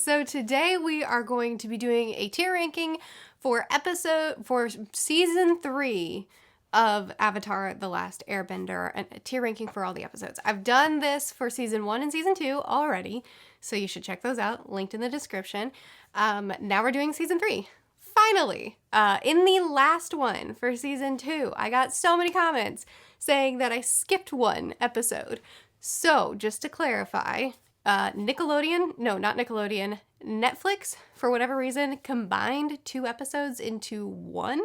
So today we are going to be doing a tier ranking for season 3 of Avatar: The Last Airbender, and a tier ranking for all the episodes. I've done this for season 1 and season 2 already, so you should check those out, linked in the description. Now we're doing season 3. Finally, in the last one for season 2, I got so many comments saying that I skipped one episode. So, just to clarify, Netflix, for whatever reason, combined 2 episodes into one.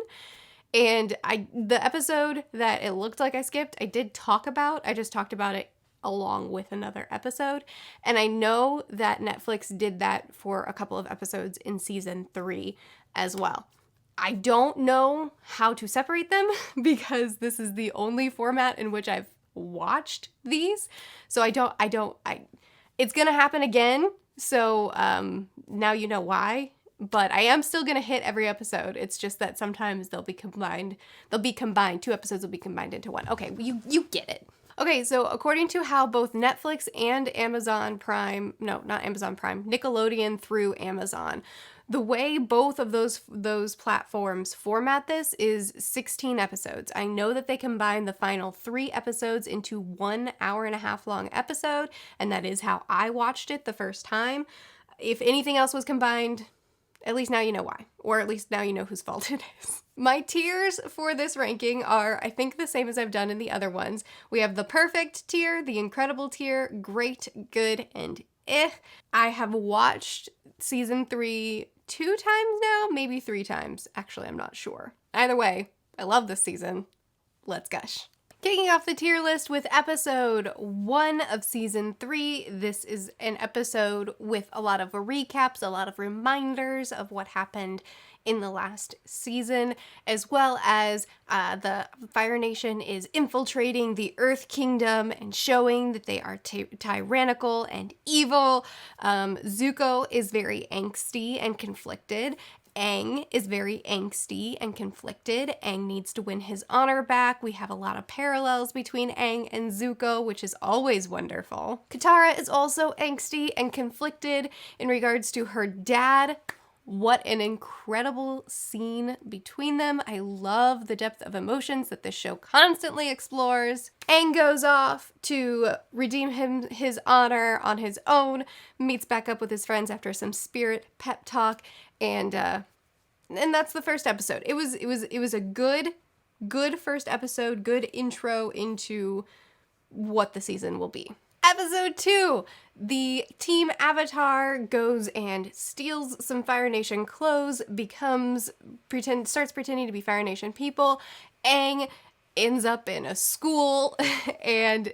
And the episode that it looked like I skipped, I did talk about. I just talked about it along with another episode. And I know that Netflix did that for a couple of episodes in season 3 as well. I don't know how to separate them because this is the only format in which I've watched these. So it's going to happen again. So now you know why. But I am still going to hit every episode. It's just that sometimes they'll be combined. 2 episodes will be combined into one. Okay, you get it. Okay, so according to how both Netflix and Nickelodeon through Amazon, the way both of those platforms format this is 16 episodes. I know that they combine the final 3 episodes into 1 hour-and-a-half long episode, and that is how I watched it the first time. If anything else was combined, at least now you know why, or at least now you know whose fault it is. My tiers for this ranking are, I think, the same as I've done in the other ones. We have the perfect tier, the incredible tier, great, good, and eh. I have watched season 3 2 times now, maybe 3 times. Actually, I'm not sure. Either way, I love this season. Let's gush. Kicking off the tier list with episode 1 of season 3. This is an episode with a lot of recaps, a lot of reminders of what happened in the last season, as well as the Fire Nation is infiltrating the Earth Kingdom and showing that they are tyrannical and evil. Zuko is very angsty and conflicted. Aang is very angsty and conflicted. Aang needs to win his honor back. We have a lot of parallels between Aang and Zuko, which is always wonderful. Katara is also angsty and conflicted in regards to her dad. What an incredible scene between them. I love the depth of emotions that this show constantly explores. Aang goes off to redeem his honor on his own, meets back up with his friends after some spirit pep talk, and that's the first episode. It was a good first episode, good intro into what the season will be. Episode 2, the Team Avatar goes and steals some Fire Nation clothes, starts pretending to be Fire Nation people. Aang ends up in a school and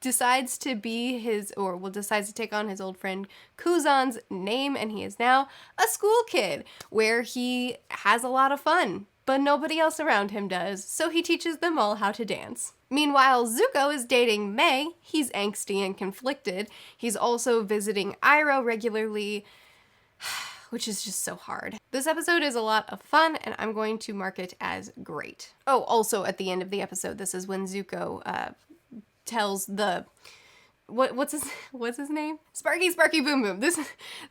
decides to take on his old friend Kuzan's name, and he is now a school kid where he has a lot of fun, but nobody else around him does, so he teaches them all how to dance. Meanwhile, Zuko is dating May. He's angsty and conflicted. He's also visiting Iroh regularly, which is just so hard. This episode is a lot of fun, and I'm going to mark it as great. Oh, also at the end of the episode, this is when Zuko tells the what's his name? Sparky Boom Boom. This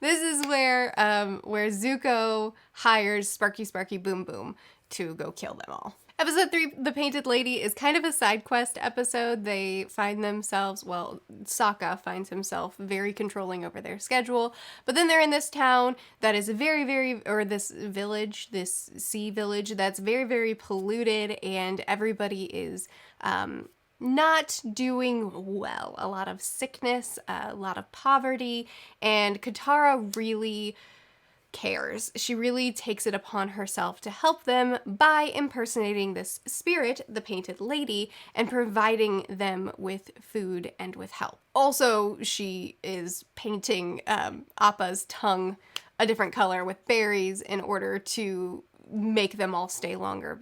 is where Zuko hires Sparky Boom Boom to go kill them all. Episode 3, The Painted Lady, is kind of a side quest episode. They find themselves, Saka finds himself very controlling over their schedule, but then they're in this town that is this sea village that's very, very polluted, and everybody is not doing well. A lot of sickness, a lot of poverty, and Katara really cares. She really takes it upon herself to help them by impersonating this spirit, the Painted Lady, and providing them with food and with help. Also, she is painting Appa's tongue a different color with berries in order to make them all stay longer,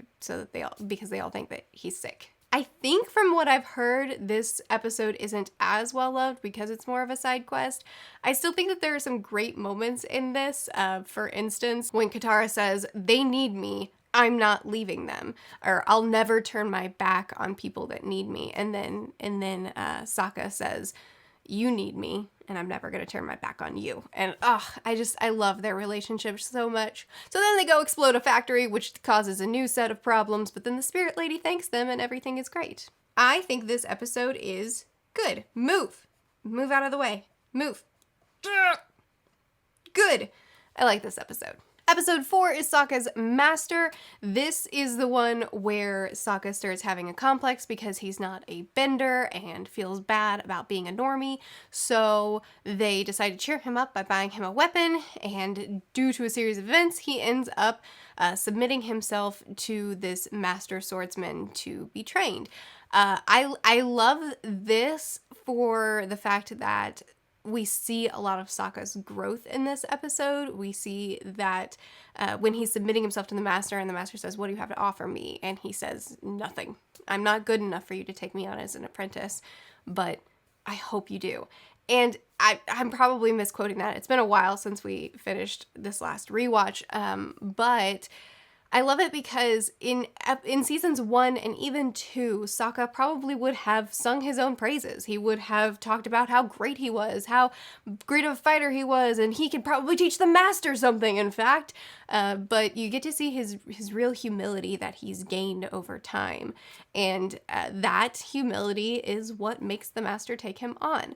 because they all think that he's sick. I think from what I've heard, this episode isn't as well loved because it's more of a side quest. I still think that there are some great moments in this. For instance, when Katara says, "They need me, I'm not leaving them," or "I'll never turn my back on people that need me," and then Sokka says, "You need me, and I'm never going to turn my back on you. And I love their relationship so much. So then they go explode a factory, which causes a new set of problems, but then the spirit lady thanks them and everything is great. I think this episode is good. Move out of the way. Move. Good. I like this episode. Episode 4 is Saka's Master. This is the one where Saka starts having a complex because he's not a bender and feels bad about being a normie. So they decide to cheer him up by buying him a weapon, and due to a series of events, he ends up submitting himself to this master swordsman to be trained. I love this for the fact that we see a lot of Saka's growth in this episode. We see that when he's submitting himself to the master and the master says, "What do you have to offer me?" And he says, "Nothing. I'm not good enough for you to take me on as an apprentice, but I hope you do." And I'm probably misquoting that. It's been a while since we finished this last rewatch, but I love it because in seasons 1 and even 2, Saka probably would have sung his own praises. He would have talked about how great he was, how great of a fighter he was, and he could probably teach the master something, in fact. But you get to see his real humility that he's gained over time. And that humility is what makes the master take him on.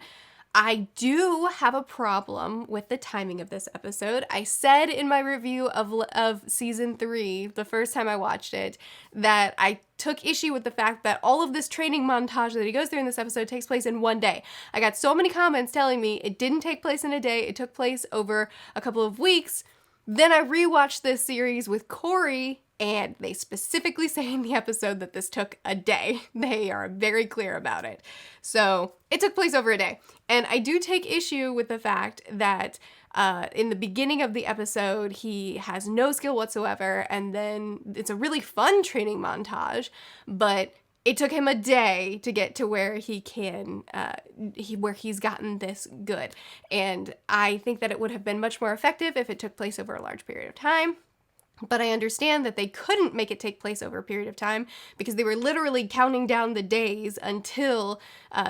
I do have a problem with the timing of this episode. I said in my review of season 3, the first time I watched it, that I took issue with the fact that all of this training montage that he goes through in this episode takes place in one day. I got so many comments telling me it didn't take place in a day, it took place over a couple of weeks. Then I rewatched this series with Corey, and they specifically say in the episode that this took a day. They are very clear about it. So it took place over a day. And I do take issue with the fact that in the beginning of the episode, he has no skill whatsoever. And then it's a really fun training montage, but it took him a day to get to where he can, where he's gotten this good. And I think that it would have been much more effective if it took place over a large period of time. But I understand that they couldn't make it take place over a period of time because they were literally counting down the days until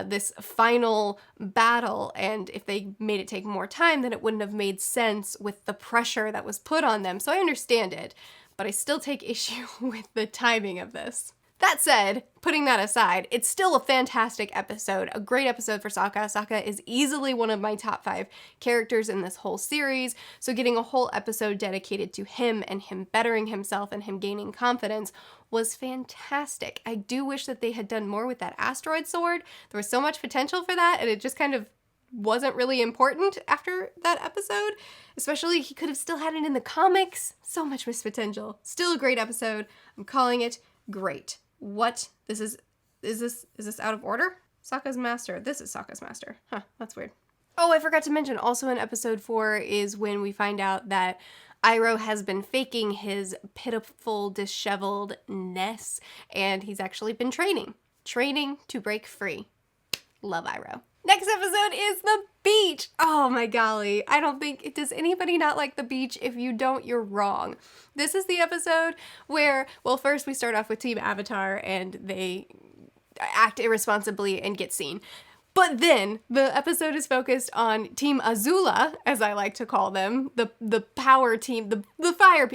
this final battle. And if they made it take more time, then it wouldn't have made sense with the pressure that was put on them. So I understand it, but I still take issue with the timing of this. That said, putting that aside, it's still a fantastic episode, a great episode for Saka. Saka is easily one of my top 5 characters in this whole series, so getting a whole episode dedicated to him and him bettering himself and him gaining confidence was fantastic. I do wish that they had done more with that asteroid sword. There was so much potential for that, and it just kind of wasn't really important after that episode. Especially, he could have still had it in the comics. So much missed potential. Still a great episode. I'm calling it great. What? Is this out of order? Saka's Master. This is Saka's Master. Huh, that's weird. Oh, I forgot to mention, also in episode 4 is when we find out that Iroh has been faking his pitiful disheveledness, and he's actually been training to break free. Love Iroh. Next episode is the beach. Oh my golly. Does anybody not like the beach? If you don't, you're wrong. This is the episode where, well, first we start off with Team Avatar and they act irresponsibly and get seen. But then the episode is focused on Team Azula, as I like to call them, the power team, the fire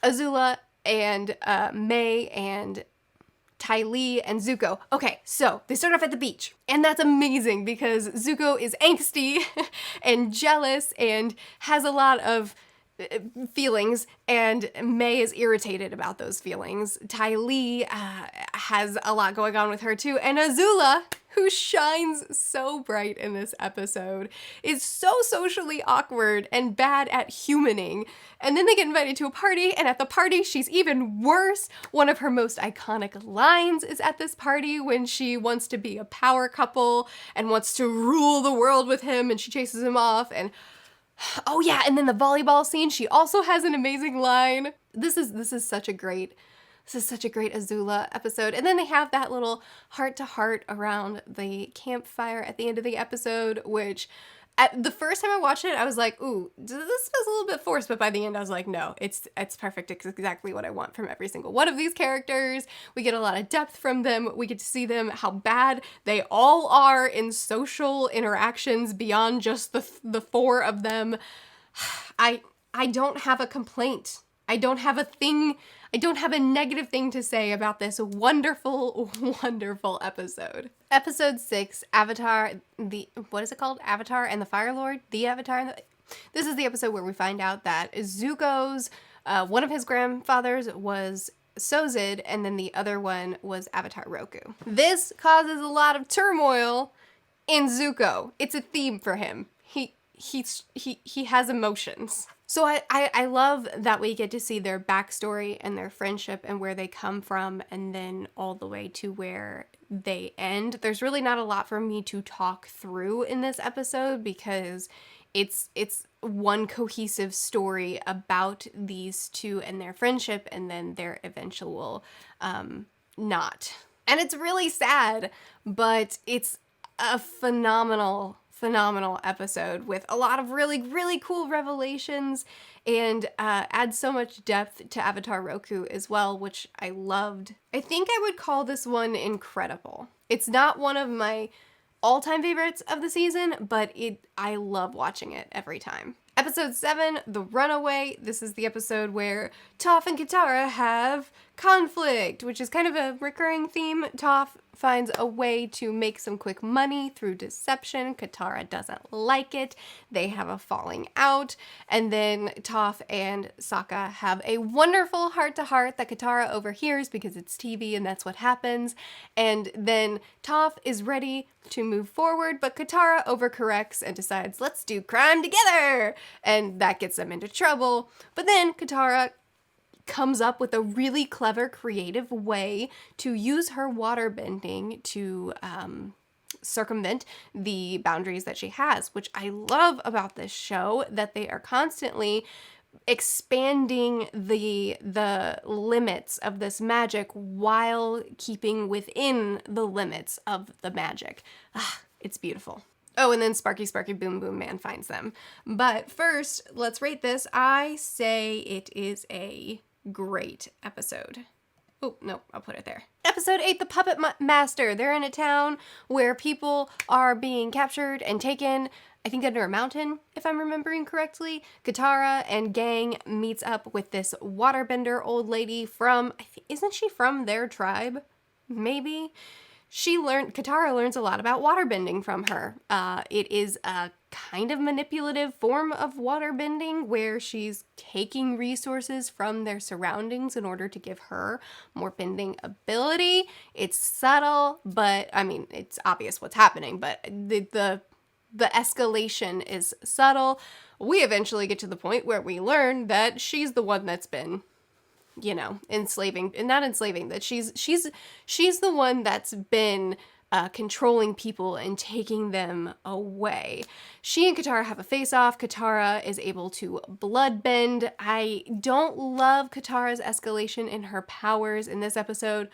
Azula and Mei and Ty Lee and Zuko. Okay, so they start off at the beach, and that's amazing because Zuko is angsty and jealous and has a lot of feelings, and Mei is irritated about those feelings. Ty Lee has a lot going on with her too, and Azula, who shines so bright in this episode, is so socially awkward and bad at humaning. And then they get invited to a party, and at the party, she's even worse. One of her most iconic lines is at this party when she wants to be a power couple and wants to rule the world with him, and she chases him off. And oh yeah, and then the volleyball scene, she also has an amazing line. This is such a great Azula episode. And then they have that little heart-to-heart around the campfire at the end of the episode, which The first time I watched it, I was like, ooh, this feels a little bit forced, but by the end I was like, no, it's perfect. It's exactly what I want from every single one of these characters. We get a lot of depth from them. We get to see them, how bad they all are in social interactions beyond just the four of them. I don't have a complaint. I don't have a negative thing to say about this wonderful, wonderful episode. Episode 6, Avatar, what is it called? Avatar and the Fire Lord? The Avatar and the... This is the episode where we find out that Zuko's, one of his grandfathers was Sozid, and then the other one was Avatar Roku. This causes a lot of turmoil in Zuko. It's a theme for him. He has emotions. So I love that we get to see their backstory and their friendship and where they come from, and then all the way to where they end. There's really not a lot for me to talk through in this episode because it's one cohesive story about these two and their friendship and then their eventual not. And it's really sad, but it's a phenomenal episode with a lot of really, really cool revelations and adds so much depth to Avatar Roku as well, which I loved. I think I would call this one incredible. It's not one of my all-time favorites of the season, but I love watching it every time. Episode 7, The Runaway. This is the episode where Toph and Katara have conflict, which is kind of a recurring theme. Toph finds a way to make some quick money through deception. Katara doesn't like it. They have a falling out. And then Toph and Saka have a wonderful heart-to-heart that Katara overhears because it's TV and that's what happens. And then Toph is ready to move forward, but Katara overcorrects and decides, let's do crime together! And that gets them into trouble. But then Katara comes up with a really clever, creative way to use her water bending to circumvent the boundaries that she has, which I love about this show, that they are constantly expanding the limits of this magic while keeping within the limits of the magic. It's beautiful. Oh, and then Sparky Boom Boom Man finds them. But first, let's rate this. I say it is a great episode. Oh, no, I'll put it there. Episode 8, The Puppet Master. They're in a town where people are being captured and taken, I think under a mountain, if I'm remembering correctly. Katara and gang meets up with this waterbender old lady from, isn't she from their tribe? Maybe? Katara learns a lot about waterbending from her. It is a kind of manipulative form of waterbending where she's taking resources from their surroundings in order to give her more bending ability. It's subtle, but I mean, it's obvious what's happening, but the escalation is subtle. We eventually get to the point where we learn that she's the one that's been, that she's the one that's been controlling people and taking them away. She and Katara have a face-off. Katara is able to bloodbend. I don't love Katara's escalation in her powers in this episode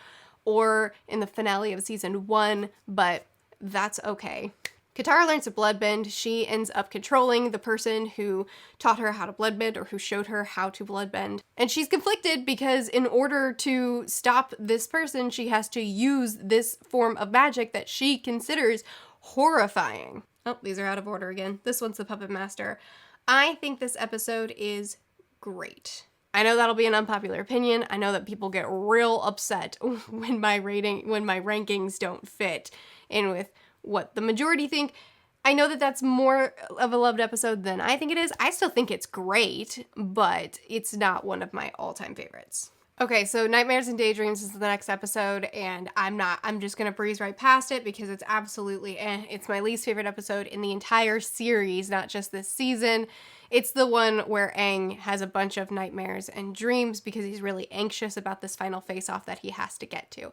or in the finale of season 1, but that's okay. Katara learns to bloodbend. She ends up controlling the person who taught her how to bloodbend or who showed her how to bloodbend. And she's conflicted because in order to stop this person, she has to use this form of magic that she considers horrifying. Oh, these are out of order again. This one's the Puppet Master. I think this episode is great. I know that'll be an unpopular opinion. I know that people get real upset when my rankings don't fit in with what the majority think. I know that that's more of a loved episode than I think it is. I still think it's great, but it's not one of my all-time favorites. Okay, so Nightmares and Daydreams is the next episode, and I'm just gonna breeze right past it because it's absolutely it's my least favorite episode in the entire series, not just this season. It's the one where Aang has a bunch of nightmares and dreams because he's really anxious about this final face-off that he has to get to.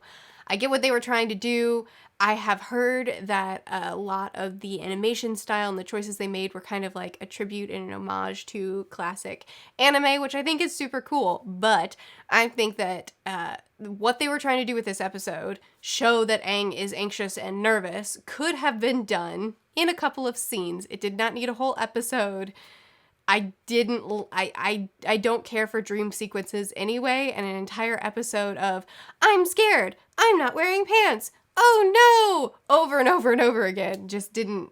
I get what they were trying to do. I have heard that a lot of the animation style and the choices they made were kind of like a tribute and an homage to classic anime, which I think is super cool. But I think that what they were trying to do with this episode, show that Aang is anxious and nervous, could have been done in a couple of scenes. It did not need a whole episode. I don't care for dream sequences anyway, and an entire episode of, I'm scared, I'm not wearing pants, oh no, over and over and over again, just didn't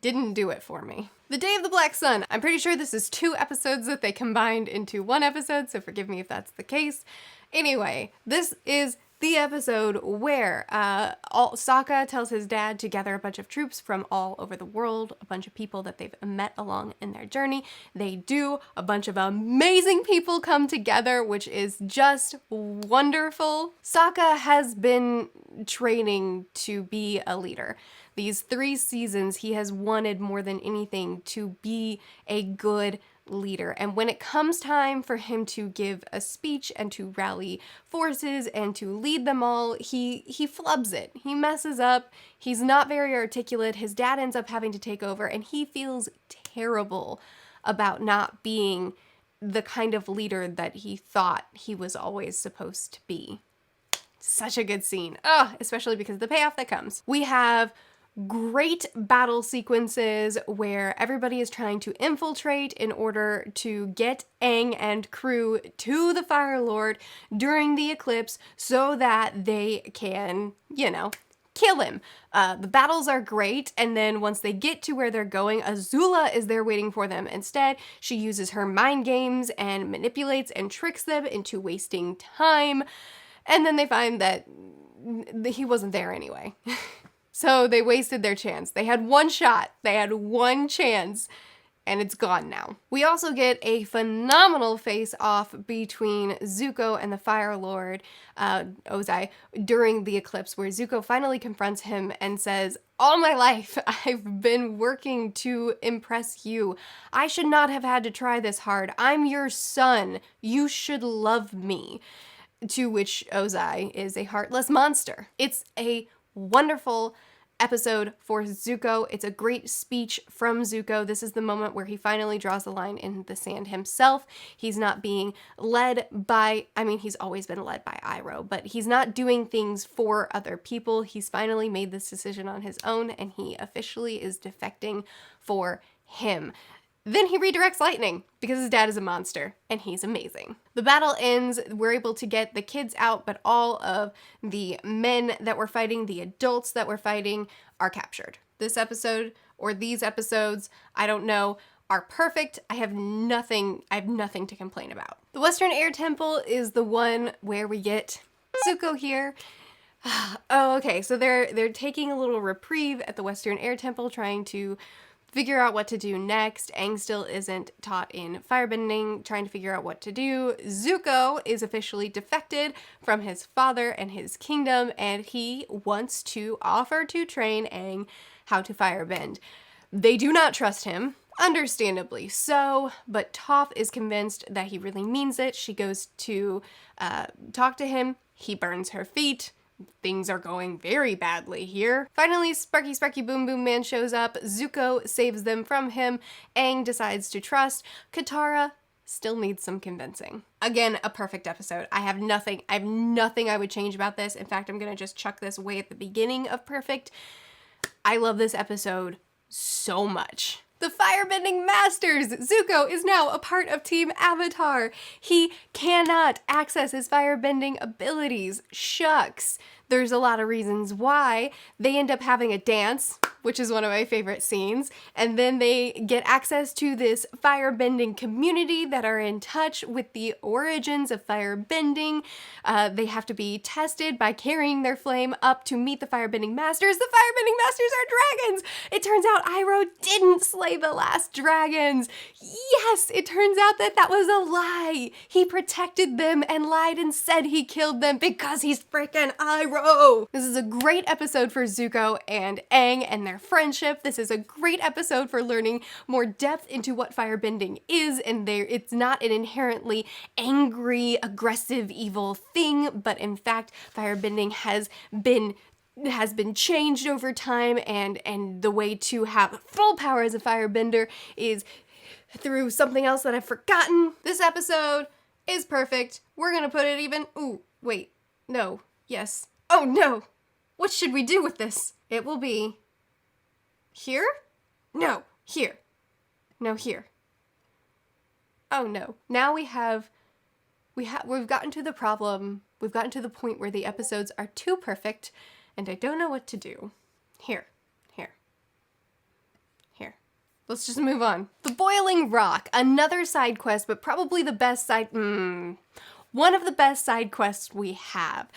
do it for me. The Day of the Black Sun. I'm pretty sure this is 2 episodes that they combined into 1 episode, so forgive me if that's the case. Anyway, this is the episode where Saka tells his dad to gather a bunch of troops from all over the world, a bunch of people that they've met along in their journey. They do. A bunch of amazing people come together, which is just wonderful. Saka has been training to be a leader. These 3 seasons, he has wanted more than anything to be a good leader. And when it comes time for him to give a speech and to rally forces and to lead them all, he flubs it. He messes up. He's not very articulate. His dad ends up having to take over, and he feels terrible about not being the kind of leader that he thought he was always supposed to be. Such a good scene. Especially because of the payoff that comes. We have great battle sequences where everybody is trying to infiltrate in order to get Aang and crew to the Fire Lord during the eclipse so that they can, kill him. The battles are great, and then once they get to where they're going, Azula is there waiting for them. Instead, she uses her mind games and manipulates and tricks them into wasting time, and then they find that he wasn't there anyway. So they wasted their chance. They had 1 shot. They had 1 chance, and it's gone now. We also get a phenomenal face-off between Zuko and the Fire Lord, Ozai, during the eclipse, where Zuko finally confronts him and says, all my life, I've been working to impress you. I should not have had to try this hard. I'm your son. You should love me. To which Ozai is a heartless monster. It's a wonderful episode for Zuko. It's a great speech from Zuko. This is the moment where he finally draws the line in the sand himself. He's not being led by, he's always been led by Iroh, but he's not doing things for other people. He's finally made this decision on his own, and he officially is defecting for him. Then he redirects lightning because his dad is a monster and he's amazing. The battle ends. We're able to get the kids out, but all of the men that were fighting, the adults that were fighting, are captured. This episode, or these episodes, I don't know, are perfect. I have nothing to complain about. The Western Air Temple is the one where we get Zuko here. Oh, okay, so they're taking a little reprieve at the Western Air Temple, trying to figure out what to do next. Aang still isn't taught in firebending, trying to figure out what to do. Zuko is officially defected from his father and his kingdom, and he wants to offer to train Aang how to firebend. They do not trust him, understandably so, but Toph is convinced that he really means it. She goes to talk to him. He burns her feet. Things are going very badly here. Finally, Sparky Boom Boom Man shows up. Zuko saves them from him. Aang decides to trust. Katara still needs some convincing. Again, a perfect episode. I have nothing I would change about this. In fact, I'm gonna just chuck this way at the beginning of perfect. I love this episode so much. The Firebending Masters! Zuko is now a part of Team Avatar. He cannot access his firebending abilities. Shucks. There's a lot of reasons why. They end up having a dance, which is one of my favorite scenes, and then they get access to this firebending community that are in touch with the origins of firebending. They have to be tested by carrying their flame up to meet the Firebending Masters. The Firebending Masters are dragons! It turns out Iroh didn't slay the last dragons. Yes, it turns out that was a lie. He protected them and lied and said he killed them because he's freaking Iroh. This is a great episode for Zuko and Aang and their their friendship. This is a great episode for learning more depth into what firebending is, and it's not an inherently angry, aggressive, evil thing, but in fact, firebending has been changed over time, and the way to have full power as a firebender is through something else that I've forgotten. This episode is perfect. We're gonna put it even. Ooh, wait. No. Yes. Oh no! What should we do with this? It will be here? No, here. No, here. Oh no. Now we've gotten to the problem. We've gotten to the point where the episodes are too perfect, and I don't know what to do. Here. Let's just move on. The Boiling Rock, another side quest, but probably the best one of the best side quests we have.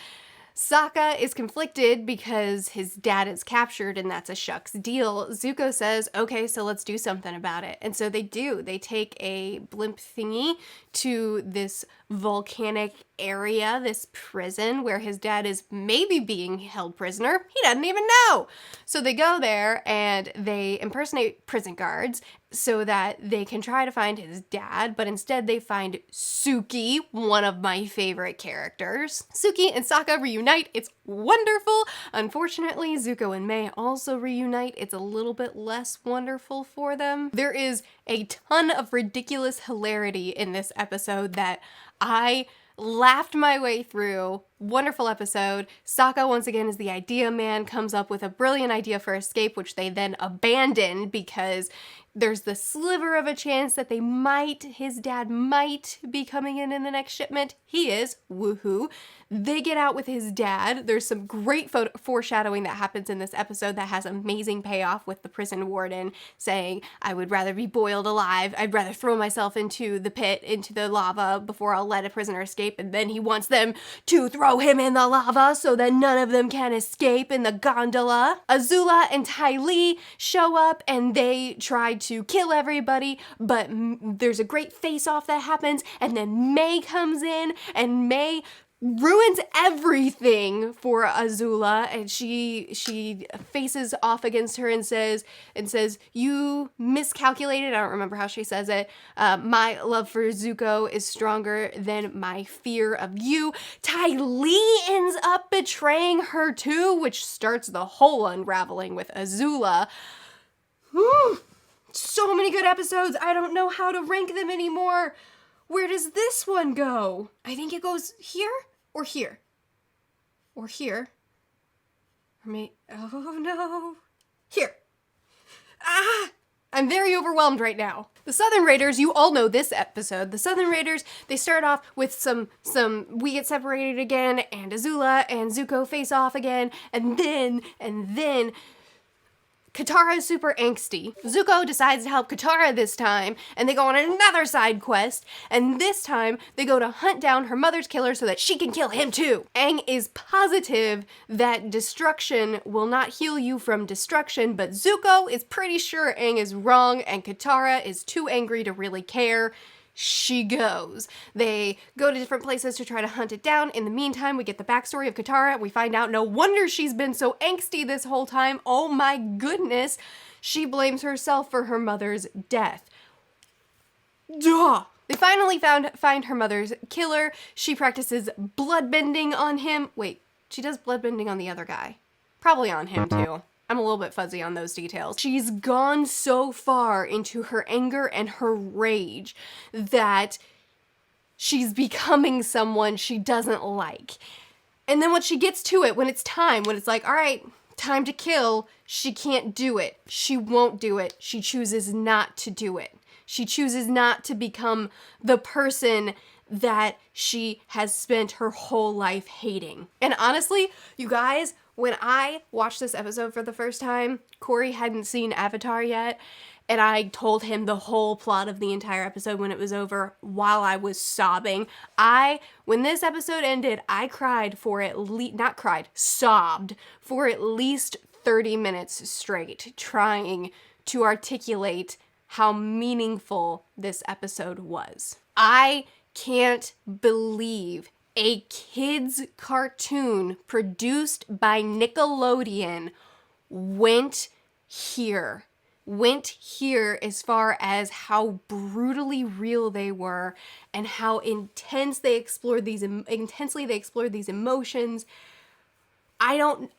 Saka is conflicted because his dad is captured, and that's a shucks deal. Zuko says, okay, so let's do something about it. And so they do. They take a blimp thingy to this volcanic area, this prison where his dad is maybe being held prisoner. He doesn't even know. So they go there and they impersonate prison guards so that they can try to find his dad, but instead they find Suki, one of my favorite characters. Suki and Saka reunite. It's wonderful. Unfortunately, Zuko and Mei also reunite. It's a little bit less wonderful for them. There is a ton of ridiculous hilarity in this episode that I laughed my way through. Wonderful episode. Saka, once again, is the idea man, comes up with a brilliant idea for escape, which they then abandon because there's the sliver of a chance that his dad might be coming in the next shipment. He is. Woohoo. They get out with his dad. There's some great foreshadowing that happens in this episode that has amazing payoff with the prison warden saying, I would rather be boiled alive. I'd rather throw myself into the pit, into the lava before I'll let a prisoner escape. And then he wants them to throw him in the lava so that none of them can escape in the gondola. Azula and Ty Lee show up and they try to kill everybody, but there's a great face-off that happens, and then Mei comes in, and Mei ruins everything for Azula, and she faces off against her and says, you miscalculated. I don't remember how she says it. My love for Zuko is stronger than my fear of you. Ty Lee ends up betraying her too, which starts the whole unraveling with Azula. So many good episodes. I don't know how to rank them anymore. Where does this one go? I think it goes here or here. Or here. Oh no. Here. I'm very overwhelmed right now. The Southern Raiders, you all know this episode. The Southern Raiders, they start off with some we get separated again, and Azula and Zuko face off again, and then Katara is super angsty. Zuko decides to help Katara this time, and they go on another side quest, and this time they go to hunt down her mother's killer so that she can kill him too. Aang is positive that destruction will not heal you from destruction, but Zuko is pretty sure Aang is wrong, and Katara is too angry to really care. She goes. They go to different places to try to hunt it down. In the meantime, we get the backstory of Katara. We find out no wonder she's been so angsty this whole time. Oh my goodness. She blames herself for her mother's death. Duh! They finally find her mother's killer. She practices bloodbending on him. Wait, she does bloodbending on the other guy. Probably on him too. I'm a little bit fuzzy on those details. She's gone so far into her anger and her rage that she's becoming someone she doesn't like. And then when she gets to it, when it's time, when it's like, all right, time to kill, she can't do it. She won't do it. She chooses not to do it. She chooses not to become the person that she has spent her whole life hating. And honestly, you guys, when I watched this episode for the first time, Corey hadn't seen Avatar yet, and I told him the whole plot of the entire episode when it was over while I was sobbing. When this episode ended, I cried for sobbed for at least 30 minutes straight, trying to articulate how meaningful this episode was. I can't believe a kid's cartoon produced by Nickelodeon went went here as far as how brutally real they were and how intensely they explored these emotions. I don't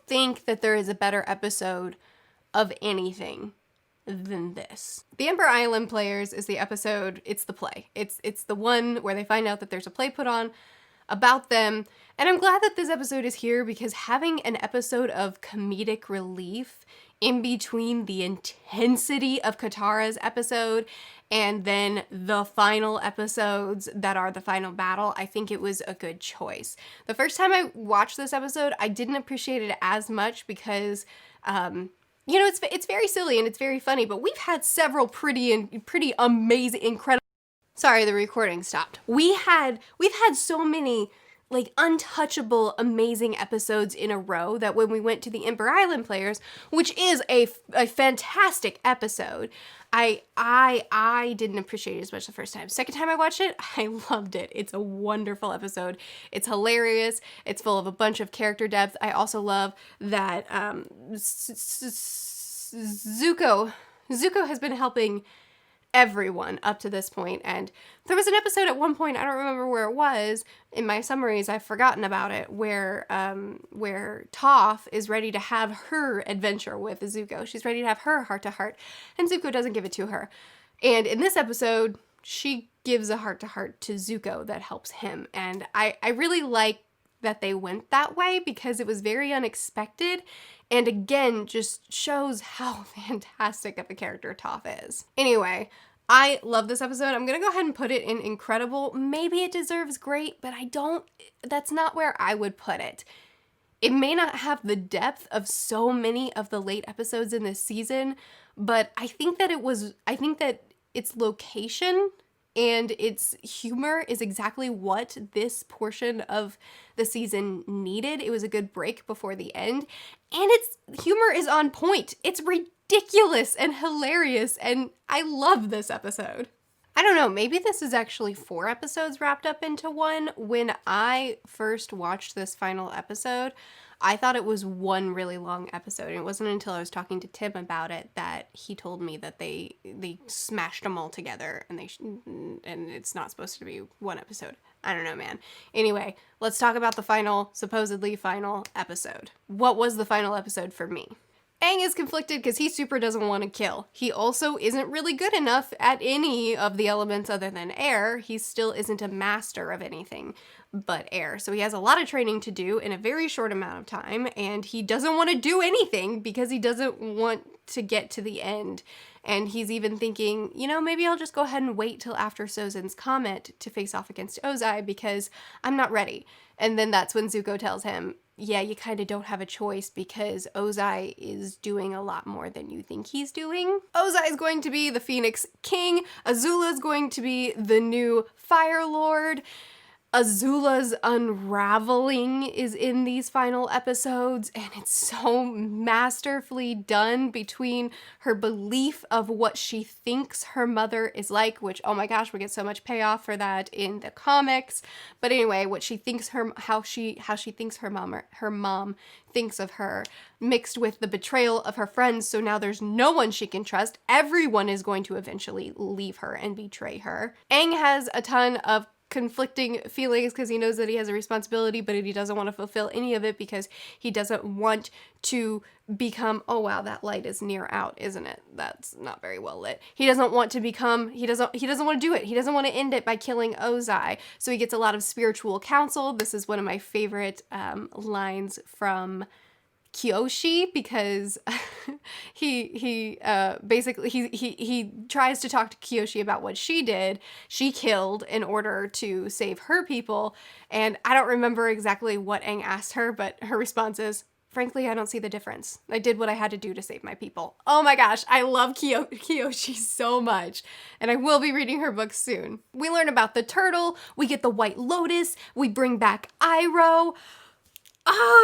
think that there is a better episode of anything than this. The Ember Island Players is the episode, it's the play. It's the one where they find out that there's a play put on about them. And I'm glad that this episode is here, because having an episode of comedic relief in between the intensity of Katara's episode and then the final episodes that are the final battle, I think it was a good choice. The first time I watched this episode, I didn't appreciate it as much because, it's very silly and it's very funny, but we've had several pretty amazing, incredible. Sorry, the recording stopped. We've had so many untouchable, amazing episodes in a row that when we went to the Ember Island Players, which is a fantastic episode, I didn't appreciate it as much the first time. Second time I watched it, I loved it. It's a wonderful episode. It's hilarious. It's full of a bunch of character depth. I also love that Zuko has been helping everyone up to this point, and there was an episode at one point, I don't remember where it was, in my summaries I've forgotten about it, where Toph is ready to have her adventure with Zuko. She's ready to have her heart-to-heart, and Zuko doesn't give it to her. And in this episode, she gives a heart-to-heart to Zuko that helps him, and I really like that they went that way because it was very unexpected, and again, just shows how fantastic of a character Toph is. Anyway, I love this episode. I'm gonna go ahead and put it in incredible. Maybe it deserves great, but that's not where I would put it. It may not have the depth of so many of the late episodes in this season, but I think that its location and its humor is exactly what this portion of the season needed. It was a good break before the end, and its humor is on point. It's ridiculous and hilarious, and I love this episode. I don't know, maybe this is actually 4 episodes wrapped up into one. When I first watched this final episode, I thought it was one really long episode, and it wasn't until I was talking to Tim about it that he told me that they smashed them all together, and and it's not supposed to be one episode. I don't know, man. Anyway, let's talk about the supposedly final episode. What was the final episode for me? Aang is conflicted because he super doesn't want to kill. He also isn't really good enough at any of the elements other than air. He still isn't a master of anything but air. So he has a lot of training to do in a very short amount of time, and he doesn't want to do anything because he doesn't want to get to the end. And he's even thinking, maybe I'll just go ahead and wait till after Sozin's comet to face off against Ozai because I'm not ready. And then that's when Zuko tells him, yeah, you kind of don't have a choice because Ozai is doing a lot more than you think he's doing. Ozai is going to be the Phoenix King. Azula is going to be the new Fire Lord. Azula's unraveling is in these final episodes, and it's so masterfully done between her belief of what she thinks her mother is like, which, oh my gosh, we get so much payoff for that in the comics. But anyway, what she thinks how she thinks her mom thinks of her, mixed with the betrayal of her friends, so now there's no one she can trust. Everyone is going to eventually leave her and betray her. Aang has a ton of conflicting feelings because he knows that he has a responsibility, but he doesn't want to fulfill any of it because he doesn't want to become, oh wow, that light is near out, isn't it? That's not very well lit. He doesn't want to become, he doesn't want to do it. He doesn't want to end it by killing Ozai. So he gets a lot of spiritual counsel. This is one of my favorite lines from Kyoshi, because he tries to talk to Kyoshi about what she killed in order to save her people, and I don't remember exactly what Aang asked her, but her response is, frankly, I don't see the difference. I did what I had to do to save my people. Oh my gosh, I love Kyoshi so much, and I will be reading her book soon. We learn about the turtle, we get the White Lotus, we bring back Iroh.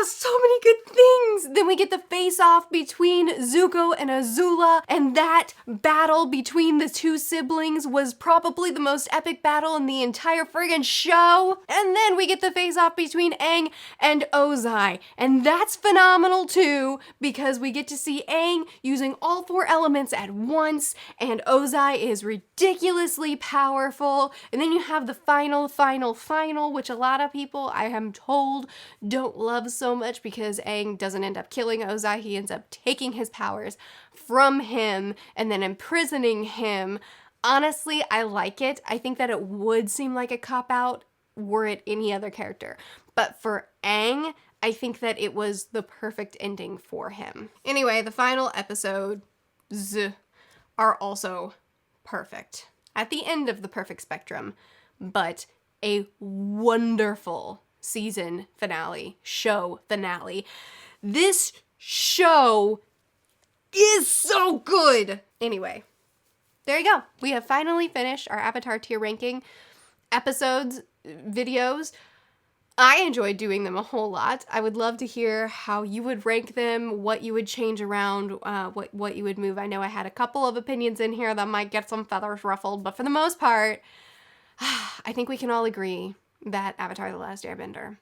so many good things. Then we get the face-off between Zuko and Azula, and that battle between the two siblings was probably the most epic battle in the entire friggin' show. And then we get the face-off between Aang and Ozai, and that's phenomenal too, because we get to see Aang using all 4 elements at once, and Ozai is ridiculously powerful. And then you have the final, which a lot of people, I am told, don't love so much because Aang doesn't end up killing Ozai. He ends up taking his powers from him and then imprisoning him. Honestly, I like it. I think that it would seem like a cop-out were it any other character. But for Aang, I think that it was the perfect ending for him. Anyway, the final episodes are also perfect. At the end of the perfect spectrum, but a wonderful season finale, show finale. This show is so good. Anyway, there you go. We have finally finished our Avatar tier ranking episodes, videos. I enjoyed doing them a whole lot. I would love to hear how you would rank them, what you would change around, what you would move. I know I had a couple of opinions in here that might get some feathers ruffled, but for the most part, I think we can all agree that Avatar: The Last Airbender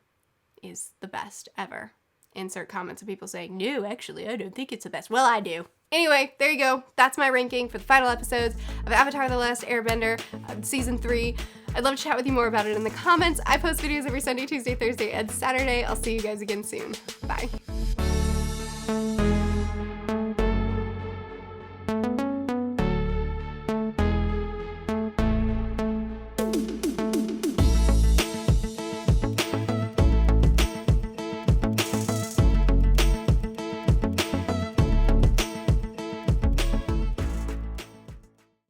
is the best ever. Insert comments of people saying, no, actually, I don't think it's the best. Well, I do. Anyway, there you go. That's my ranking for the final episodes of Avatar: The Last Airbender, Season 3. I'd love to chat with you more about it in the comments. I post videos every Sunday, Tuesday, Thursday, and Saturday. I'll see you guys again soon. Bye.